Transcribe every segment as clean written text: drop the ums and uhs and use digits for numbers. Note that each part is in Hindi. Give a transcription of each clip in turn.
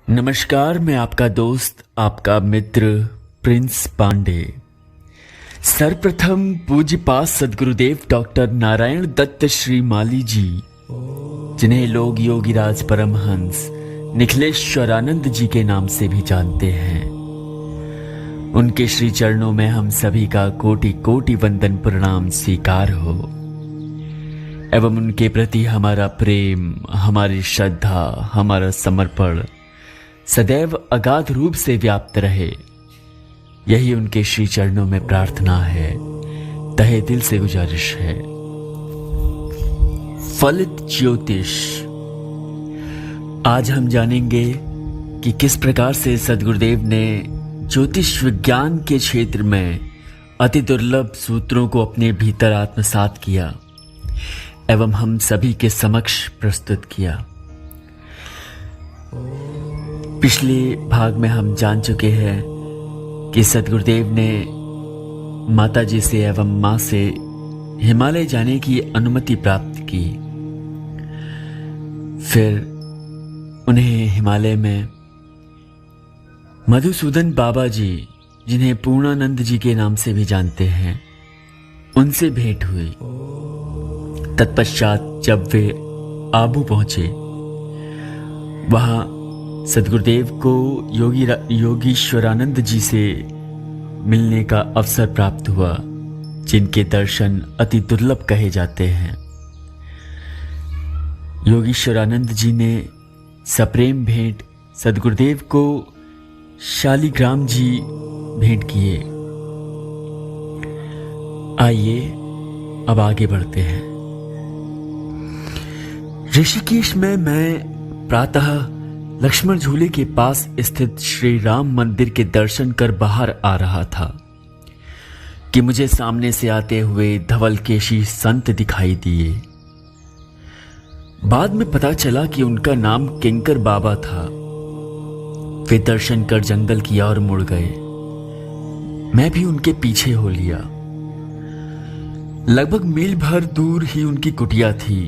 नमस्कार, मैं आपका दोस्त, आपका मित्र प्रिंस पांडे। सर्वप्रथम पूज्यपाद सद्गुरुदेव डॉक्टर नारायण दत्त श्री माली जी, जिन्हें लोग योगीराज परमहंस निखिलेश्वरानंद जी के नाम से भी जानते हैं, उनके श्री चरणों में हम सभी का कोटि कोटि वंदन प्रणाम स्वीकार हो एवं उनके प्रति हमारा प्रेम, हमारी श्रद्धा, हमारा समर्पण सदैव अगाध रूप से व्याप्त रहे, यही उनके श्री चरणों में प्रार्थना है, तहे दिल से गुजारिश है। फलित ज्योतिष। आज हम जानेंगे कि किस प्रकार से सद्गुरुदेव ने ज्योतिष विज्ञान के क्षेत्र में अति दुर्लभ सूत्रों को अपने भीतर आत्मसात किया एवं हम सभी के समक्ष प्रस्तुत किया। पिछले भाग में हम जान चुके हैं कि सद्गुरुदेव ने माता जी से एवं मां से हिमालय जाने की अनुमति प्राप्त की। फिर उन्हें हिमालय में मधुसूदन बाबा जी, जिन्हें पूर्णानंद जी के नाम से भी जानते हैं, उनसे भेंट हुई। तत्पश्चात जब वे आबू पहुंचे, वहां सद्गुरुदेव को योगीश्वरानंद जी से मिलने का अवसर प्राप्त हुआ, जिनके दर्शन अति दुर्लभ कहे जाते हैं। योगीश्वरानंद जी ने सप्रेम भेंट सद्गुरुदेव को शालिग्राम जी भेंट किए। आइए अब आगे बढ़ते हैं। ऋषिकेश में मैं प्रातः लक्ष्मण झूले के पास स्थित श्री राम मंदिर के दर्शन कर बाहर आ रहा था कि मुझे सामने से आते हुए धवलकेशी संत दिखाई दिए। बाद में पता चला कि उनका नाम किंकर बाबा था। वे दर्शन कर जंगल की ओर मुड़ गए। मैं भी उनके पीछे हो लिया। लगभग मील भर दूर ही उनकी कुटिया थी।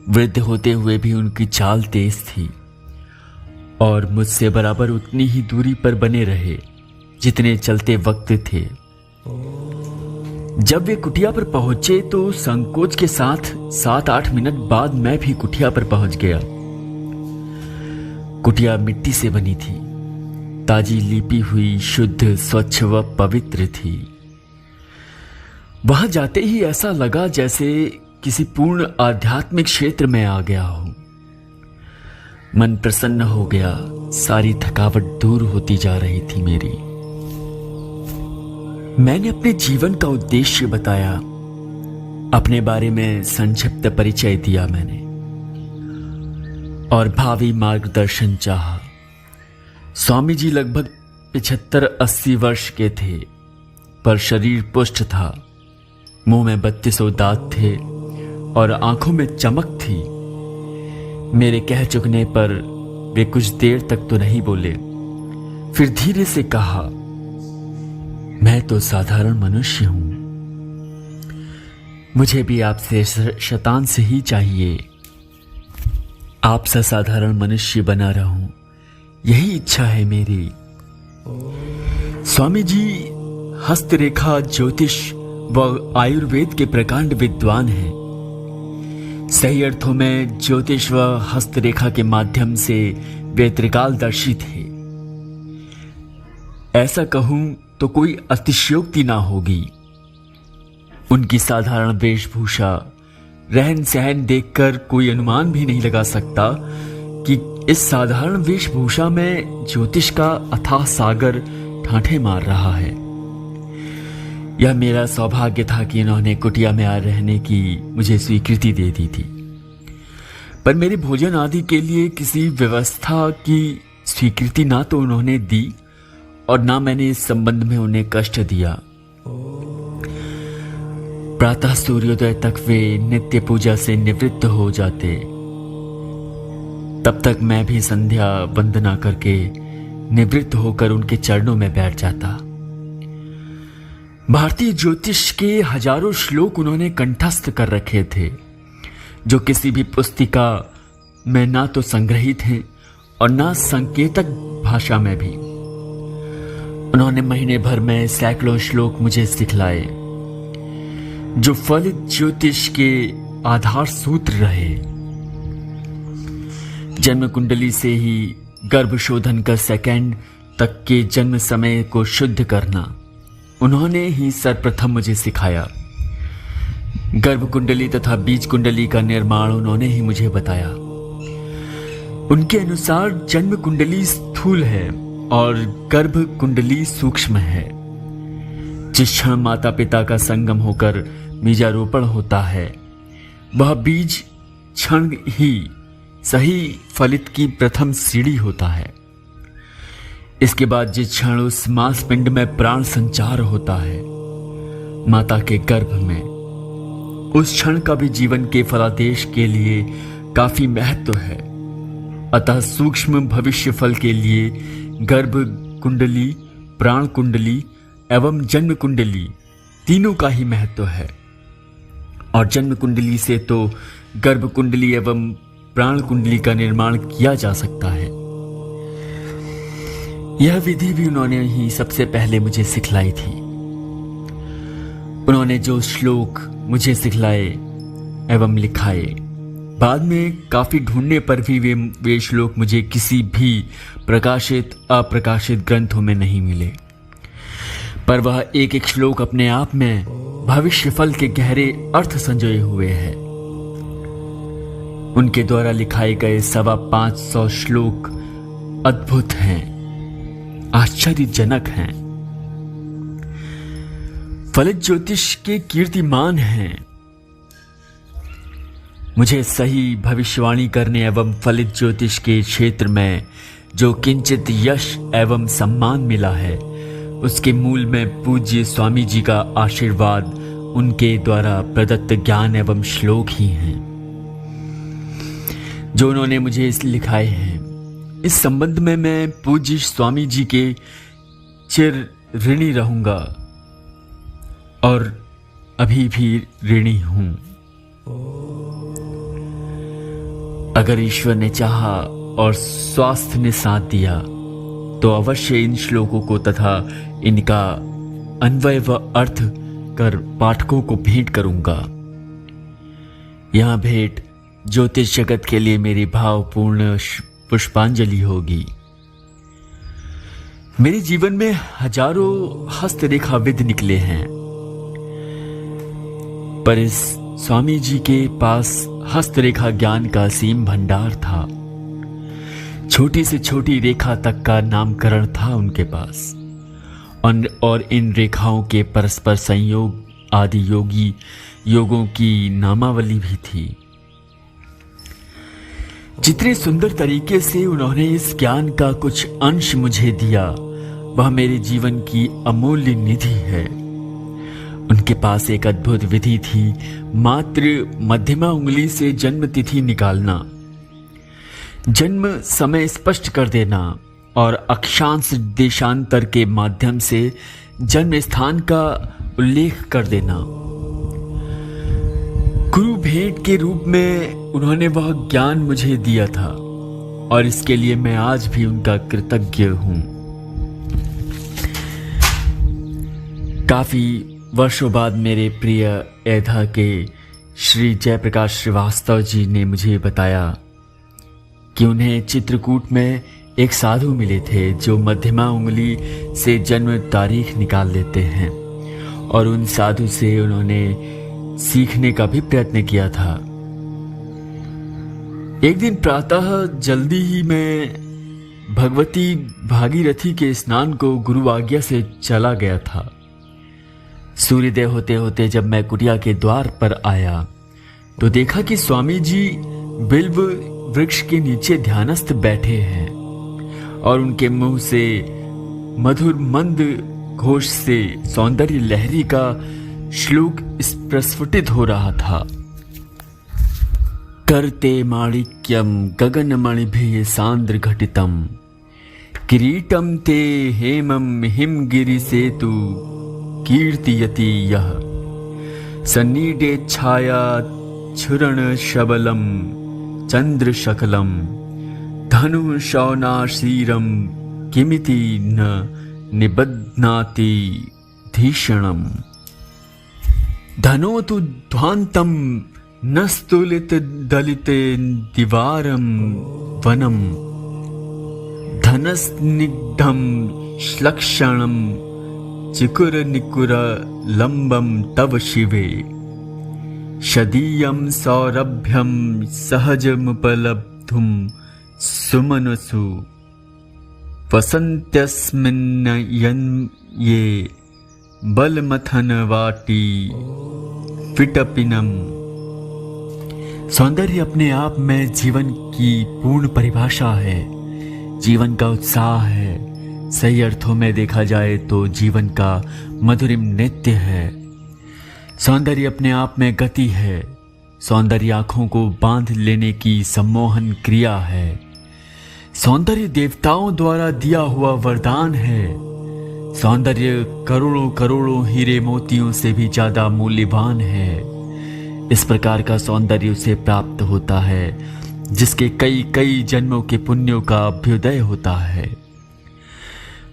वृद्ध होते हुए भी उनकी चाल तेज थी और मुझसे बराबर उतनी ही दूरी पर बने रहे जितने चलते वक्त थे। जब वे कुटिया पर पहुंचे तो संकोच के साथ 7-8 मिनट बाद मैं भी कुटिया पर पहुंच गया। कुटिया मिट्टी से बनी थी, ताजी लिपी हुई, शुद्ध, स्वच्छ व पवित्र थी। वहां जाते ही ऐसा लगा जैसे किसी पूर्ण आध्यात्मिक क्षेत्र में आ गया हूं। मन प्रसन्न हो गया, सारी थकावट दूर होती जा रही थी मेरी। मैंने अपने जीवन का उद्देश्य बताया, अपने बारे में संक्षिप्त परिचय दिया मैंने और भावी मार्गदर्शन चाहा। स्वामी जी लगभग 75-80 वर्ष के थे, पर शरीर पुष्ट था। मुंह में 32 दांत थे और आंखों में चमक थी। मेरे कह चुकने पर वे कुछ देर तक तो नहीं बोले, फिर धीरे से कहा, मैं तो साधारण मनुष्य हूं, मुझे भी आपसे शतान से ही चाहिए। आपसा साधारण मनुष्य बना रहूं, यही इच्छा है मेरी। स्वामी जी हस्तरेखा, ज्योतिष व आयुर्वेद के प्रकांड विद्वान हैं। सही अर्थों में ज्योतिष व हस्तरेखा के माध्यम से वे त्रिकालदर्शी थे। ऐसा कहूं तो कोई अतिशयोक्ति ना होगी। उनकी साधारण वेशभूषा, रहन सहन देखकर कोई अनुमान भी नहीं लगा सकता कि इस साधारण वेशभूषा में ज्योतिष का अथाह सागर ठाठे मार रहा है। यह मेरा सौभाग्य था कि इन्होंने कुटिया में आ रहने की मुझे स्वीकृति दे दी थी, पर मेरे भोजन आदि के लिए किसी व्यवस्था की स्वीकृति ना तो उन्होंने दी और ना मैंने इस संबंध में उन्हें कष्ट दिया। प्रातः सूर्योदय तक वे नित्य पूजा से निवृत्त हो जाते। तब तक मैं भी संध्या वंदना करके निवृत्त होकर उनके चरणों में बैठ जाता। भारतीय ज्योतिष के हजारों श्लोक उन्होंने कंठस्थ कर रखे थे, जो किसी भी पुस्तिका में ना तो संग्रहित हैं और ना संकेतक भाषा में भी। उन्होंने महीने भर में सैकड़ों श्लोक मुझे सिखलाए जो फलित ज्योतिष के आधार सूत्र रहे। जन्म कुंडली से ही गर्भशोधन का सेकंड तक के जन्म समय को शुद्ध करना उन्होंने ही सर्वप्रथम मुझे सिखाया। गर्भ कुंडली तथा बीज कुंडली का निर्माण उन्होंने ही मुझे बताया। उनके अनुसार जन्म कुंडली स्थूल है और गर्भ कुंडली सूक्ष्म है। जिस क्षण माता पिता का संगम होकर बीजारोपण होता है वह बीज क्षण ही सही फलित की प्रथम सीढ़ी होता है। इसके बाद जिस क्षण उस मांसपिंड में प्राण संचार होता है माता के गर्भ में, उस क्षण का भी जीवन के फलादेश के लिए काफी महत्व है। अतः सूक्ष्म भविष्य फल के लिए गर्भ कुंडली, प्राण कुंडली एवं जन्म कुंडली तीनों का ही महत्व है। और जन्म कुंडली से तो गर्भ कुंडली एवं प्राण कुंडली का निर्माण किया जा सकता है। यह विधि भी उन्होंने ही सबसे पहले मुझे सिखलाई थी। उन्होंने जो श्लोक मुझे सिखलाए एवं लिखाए, बाद में काफी ढूंढने पर भी वे श्लोक मुझे किसी भी प्रकाशित अप्रकाशित ग्रंथों में नहीं मिले। पर वह एक एक श्लोक अपने आप में भविष्य फल के गहरे अर्थ संजोए हुए हैं। उनके द्वारा लिखाए गए 550 श्लोक अद्भुत हैं, आश्चर्यजनक हैं, फलित ज्योतिष के कीर्तिमान हैं। मुझे सही भविष्यवाणी करने एवं फलित ज्योतिष के क्षेत्र में जो किंचित यश एवं सम्मान मिला है उसके मूल में पूज्य स्वामी जी का आशीर्वाद, उनके द्वारा प्रदत्त ज्ञान एवं श्लोक ही हैं जो उन्होंने मुझे इस लिखाए हैं। इस संबंध में मैं पूज्य स्वामी जी के चिर ऋणी रहूंगा और अभी भी ऋणी हूं। अगर ईश्वर ने चाहा और स्वास्थ्य ने साथ दिया तो अवश्य इन श्लोकों को तथा इनका अन्वय व अर्थ कर पाठकों को भेंट करूंगा। यह भेंट ज्योतिष जगत के लिए मेरी भावपूर्ण पुष्पांजलि होगी। मेरे जीवन में हजारों हस्तरेखाविद निकले हैं, पर इस स्वामी जी के पास हस्तरेखा ज्ञान का असीम भंडार था। छोटी से छोटी रेखा तक का नामकरण था उनके पास, और इन रेखाओं के परस्पर संयोग आदि योगों की नामावली भी थी। जितने सुंदर तरीके से उन्होंने इस ज्ञान का कुछ अंश मुझे दिया वह मेरे जीवन की अमूल्य निधि है। उनके पास एक अद्भुत विधि थी, मात्र मध्यमा उंगली से जन्म तिथि निकालना, जन्म समय स्पष्ट कर देना और अक्षांश देशांतर के माध्यम से जन्म स्थान का उल्लेख कर देना। गुरु भेंट के रूप में उन्होंने वह ज्ञान मुझे दिया था और इसके लिए मैं आज भी उनका कृतज्ञ हूं। काफी वर्षों बाद मेरे प्रिय एधा के श्री जयप्रकाश श्रीवास्तव जी ने मुझे बताया कि उन्हें चित्रकूट में एक साधु मिले थे जो मध्यमा उंगली से जन्म तारीख निकाल लेते हैं, और उन साधु से उन्होंने सीखने का भी प्रयत्न किया था। एक दिन प्रातः जल्दी ही मैं भगवती भागीरथी के स्नान को गुरु आज्ञा से चला गया था। सूर्योदय होते होते जब मैं कुटिया के द्वार पर आया तो देखा कि स्वामी जी बिल्व वृक्ष के नीचे ध्यानस्थ बैठे हैं और उनके मुंह से मधुर मंद घोष से सौंदर्य लहरी का श्लोक प्रस्फुटित हो रहा था। करते माणिक्यम गगनमणिभिः सांद्र घटितम किरीटम ते हेमम हिमगिरि सेतु कीर्तियति यः सन्नीडे छाया छुरण शबलम चंद्र शकलम धनु शौनाशीरम किमिति न निबध्नाति धीषणम। धनोतु ध्वांतम न स्तुलित दलिते दिवारम वनम। धनस्निग्धम श्लक्षणम चिकुर निकुर लंबम तव शिवे। शदीयम सौरभ्यम सहजमुपलब्धुम सुमनसु। वसन्त्यस्मिन् ये बलमथन वाटी विटपिनम। सौंदर्य अपने आप में जीवन की पूर्ण परिभाषा है, जीवन का उत्साह है। सही अर्थों में देखा जाए तो जीवन का मधुरिम नृत्य है। सौंदर्य अपने आप में गति है। सौंदर्य आंखों को बांध लेने की सम्मोहन क्रिया है। सौंदर्य देवताओं द्वारा दिया हुआ वरदान है। सौंदर्य करोड़ों करोड़ों हीरे मोतियों से भी ज्यादा मूल्यवान है। इस प्रकार का सौंदर्य उसे प्राप्त होता है जिसके कई कई जन्मों के पुण्यों का अभ्युदय होता है।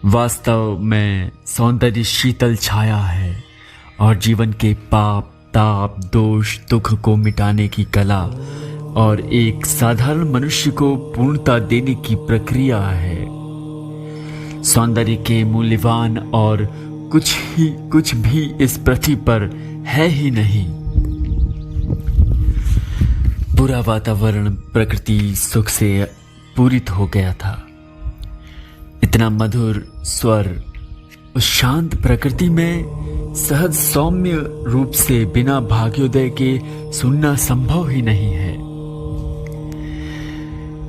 वास्तव में सौंदर्य शीतल छाया है और जीवन के पाप ताप दोष दुख को मिटाने की कला और एक साधारण मनुष्य को पूर्णता देने की प्रक्रिया है। सौंदर्य के मूल्यवान और कुछ भी इस पृथ्वी पर है ही नहीं। पूरा वातावरण प्रकृति सुख से पूरित हो गया था। इतना मधुर स्वर उस शांत प्रकृति में सहज सौम्य रूप से बिना भाग्योदय के सुनना संभव ही नहीं है।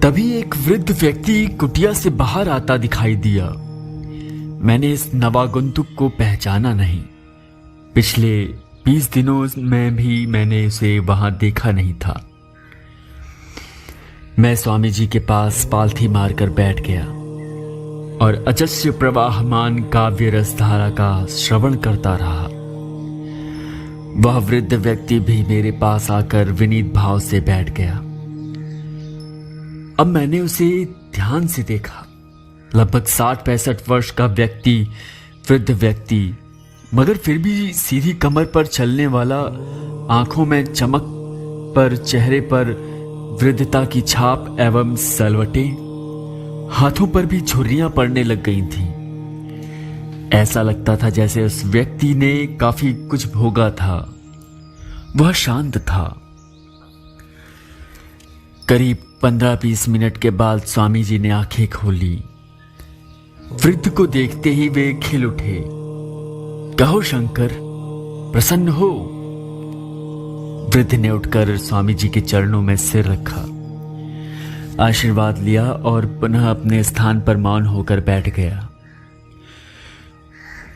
तभी एक वृद्ध व्यक्ति कुटिया से बाहर आता दिखाई दिया। मैंने इस नवागंतुक को पहचाना नहीं। पिछले 20 दिनों में भी मैंने उसे वहां देखा नहीं था। मैं स्वामी जी के पास पालथी मारकर बैठ गया और अजस्र प्रवाहमान काव्य रसधारा का श्रवण करता रहा। वह वृद्ध व्यक्ति भी मेरे पास आकर विनीत भाव से बैठ गया। अब मैंने उसे ध्यान से देखा। लगभग 60-65 वर्ष का व्यक्ति, वृद्ध व्यक्ति, मगर फिर भी सीधी कमर पर चलने वाला, आंखों में चमक पर, चेहरे पर वृद्धता की छाप एवं सलवटे, हाथों पर भी झुर्रियां पड़ने लग गई थीं। ऐसा लगता था जैसे उस व्यक्ति ने काफी कुछ भोगा था। वह शांत था। करीब 15-20 मिनट के बाद स्वामी जी ने आंखें खोली। वृद्ध को देखते ही वे खिल उठे। कहो शंकर, प्रसन्न हो? वृद्ध ने उठकर स्वामी जी के चरणों में सिर रखा, आशीर्वाद लिया और पुनः अपने स्थान पर मौन होकर बैठ गया।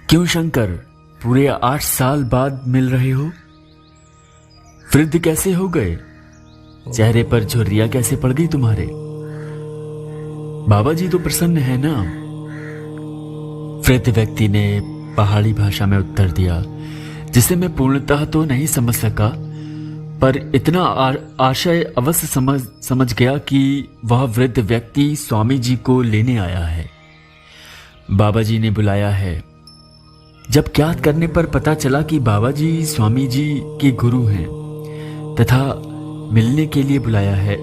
क्यों शंकर, पूरे 8 साल बाद मिल रहे हो? वृद्ध कैसे हो गए? चेहरे पर झुर्रियां कैसे पड़ गई तुम्हारे? बाबा जी तो प्रसन्न है ना? वृद्ध व्यक्ति ने पहाड़ी भाषा में उत्तर दिया, जिसे मैं पूर्णतः तो नहीं समझ सका, पर इतना आशय अवश्य समझ गया कि वह वृद्ध व्यक्ति स्वामी जी को लेने आया है। बाबा जी ने बुलाया है। जब ज्ञात करने पर पता चला कि बाबा जी स्वामी जी के गुरु हैं तथा मिलने के लिए बुलाया है,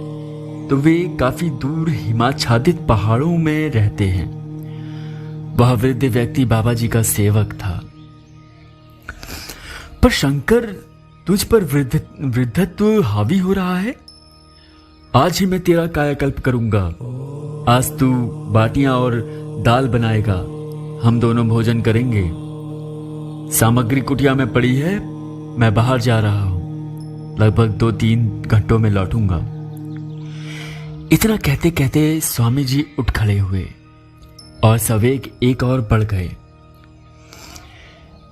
तो वे काफी दूर हिमाच्छादित पहाड़ों में रहते हैं। वह वृद्ध व्यक्ति बाबा जी का सेवक था। पर शंकर, तुझ पर वृद्धत्व हावी हो रहा है। आज ही मैं तेरा कायाकल्प करूंगा। आज तू बाटियां और दाल बनाएगा, हम दोनों भोजन करेंगे। सामग्री कुटिया में पड़ी है, मैं बाहर जा रहा हूं। लगभग 2-3 घंटों में लौटूंगा। इतना कहते कहते स्वामी जी उठ खड़े हुए और सवेग एक और बढ़ गए।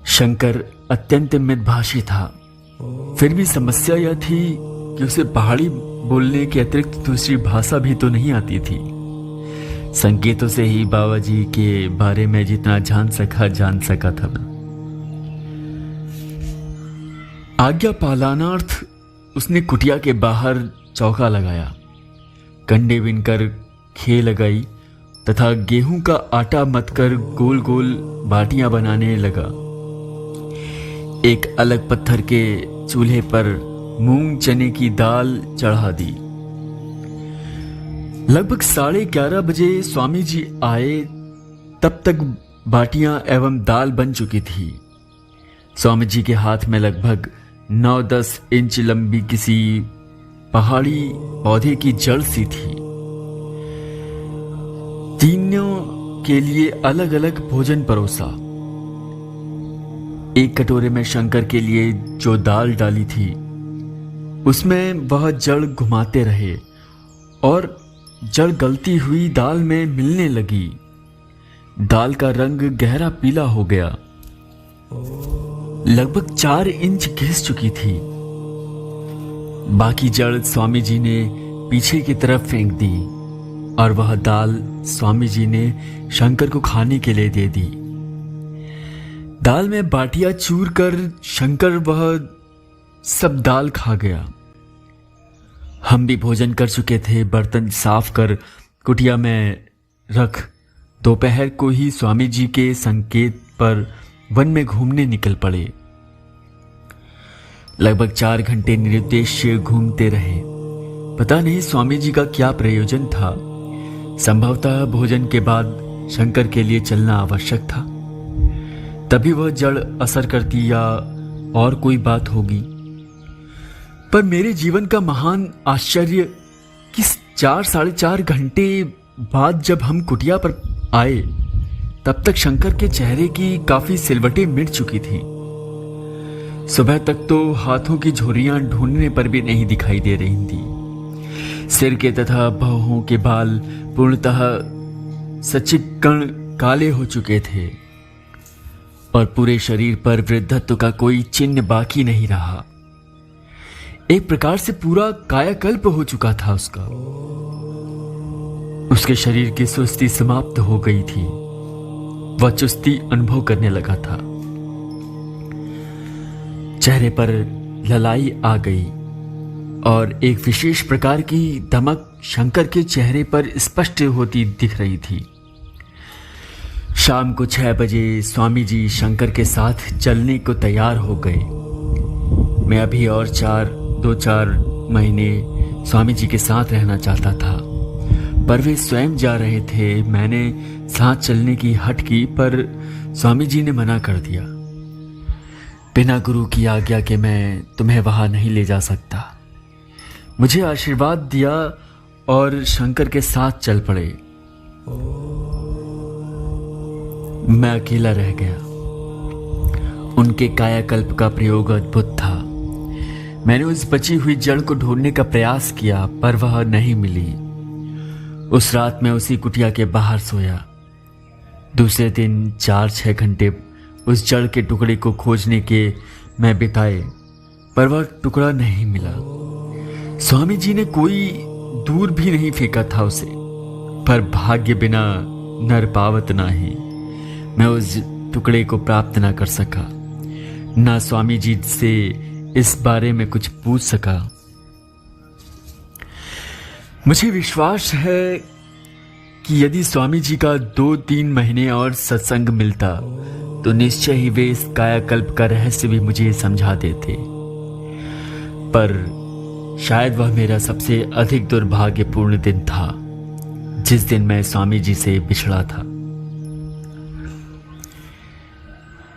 शंकर अत्यंत मितभाषी था। फिर भी समस्या यह थी कि उसे पहाड़ी बोलने के अतिरिक्त दूसरी भाषा भी तो नहीं आती थी। संकेतों से ही बाबा जी के बारे में जितना जान सका था। आज्ञा पालनार्थ उसने कुटिया के बाहर चौका लगाया। कंडे बिनकर खे लगाई तथा गेहूं का आटा मथकर गोल गोल बाटियां बनाने लगा। एक अलग पत्थर के चूल्हे पर मूंग चने की दाल चढ़ा दी। लगभग 11:30 बजे स्वामी जी आए। तब तक बाटियां एवं दाल बन चुकी थी। स्वामी जी के हाथ में लगभग 9-10 इंच लंबी किसी पहाड़ी पौधे की जड़ सी थी। तीनों के लिए अलग अलग भोजन परोसा। एक कटोरे में शंकर के लिए जो दाल डाली थी उसमें वह जड़ घुमाते रहे और जड़ गलती हुई दाल में मिलने लगी। दाल का रंग गहरा पीला हो गया। लगभग 4 इंच घिस चुकी थी। बाकी जड़ स्वामी जी ने पीछे की तरफ फेंक दी और वह दाल स्वामी जी ने शंकर को खाने के लिए दे दी। दाल में बाटियां चूर कर शंकर वह सब दाल खा गया। हम भी भोजन कर चुके थे। बर्तन साफ कर कुटिया में रख दोपहर को ही स्वामी जी के संकेत पर वन में घूमने निकल पड़े। लगभग 4 घंटे निरुद्देश्य घूमते रहे। पता नहीं स्वामी जी का क्या प्रयोजन था। संभवतः भोजन के बाद शंकर के लिए चलना आवश्यक था, तभी वह जड़ असर करती या और कोई बात होगी। पर मेरे जीवन का महान आश्चर्य कि 4-4.5 घंटे बाद जब हम कुटिया पर आए तब तक शंकर के चेहरे की काफी सिलवटें मिट चुकी थी। सुबह तक तो हाथों की झुर्रियां ढूंढने पर भी नहीं दिखाई दे रही थी। सिर के तथा भौहों के बाल पूर्णतः सचिक्कण काले हो चुके थे और पूरे शरीर पर वृद्धत्व का कोई चिन्ह बाकी नहीं रहा। एक प्रकार से पूरा कायाकल्प हो चुका था उसका। उसके शरीर की सुस्ती समाप्त हो गई थी। वह चुस्ती अनुभव करने लगा था। चेहरे पर ललाई आ गई और एक विशेष प्रकार की दमक शंकर के चेहरे पर स्पष्ट होती दिख रही थी। शाम को 6 बजे स्वामी जी शंकर के साथ चलने को तैयार हो गए। मैं अभी और 2-4 महीने स्वामी जी के साथ रहना चाहता था, पर वे स्वयं जा रहे थे। मैंने साथ चलने की हट की, पर स्वामी जी ने मना कर दिया। बिना गुरु की आज्ञा के मैं तुम्हें वहां नहीं ले जा सकता। मुझे आशीर्वाद दिया और शंकर के साथ चल पड़े। मैं अकेला रह गया। उनके कायाकल्प का प्रयोग अद्भुत था। मैंने उस बची हुई जड़ को ढूंढने का प्रयास किया, पर वह नहीं मिली। उस रात मैं उसी कुटिया के बाहर सोया। दूसरे दिन 4-6 घंटे उस जड़ के टुकड़े को खोजने के मैं बिताए, पर वह टुकड़ा नहीं मिला। स्वामी जी ने कोई दूर भी नहीं फेंका था उसे, पर भाग्य बिना नर पावत नाही। मैं उस टुकड़े को प्राप्त ना कर सका, ना स्वामी जी से इस बारे में कुछ पूछ सका। मुझे विश्वास है कि यदि स्वामी जी का 2-3 महीने और सत्संग मिलता तो निश्चय ही वे इस कायाकल्प का रहस्य भी मुझे समझा देते। पर शायद वह मेरा सबसे अधिक दुर्भाग्यपूर्ण दिन था, जिस दिन मैं स्वामी जी से बिछड़ा था।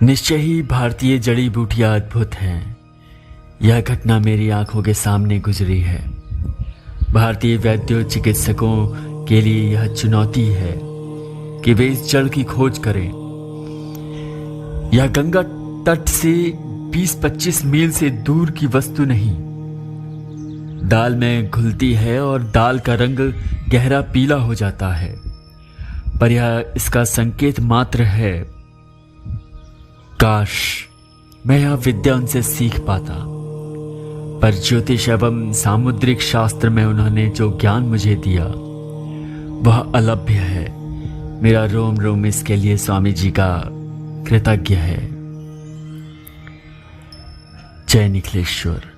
निश्चय ही भारतीय जड़ी बूटियां अद्भुत हैं। यह घटना मेरी आंखों के सामने गुजरी है। भारतीय वैद्य चिकित्सकों के लिए यह चुनौती है कि वे इस जड़ की खोज करें। यह गंगा तट से 20-25 मील से दूर की वस्तु नहीं। दाल में घुलती है और दाल का रंग गहरा पीला हो जाता है, पर यह इसका संकेत मात्र है। काश मैं यह विद्या उनसे सीख पाता, पर ज्योतिष एवं सामुद्रिक शास्त्र में उन्होंने जो ज्ञान मुझे दिया वह अलभ्य है। मेरा रोम रोम इसके लिए स्वामी जी का कृतज्ञ है। जय निखिलेश्वर।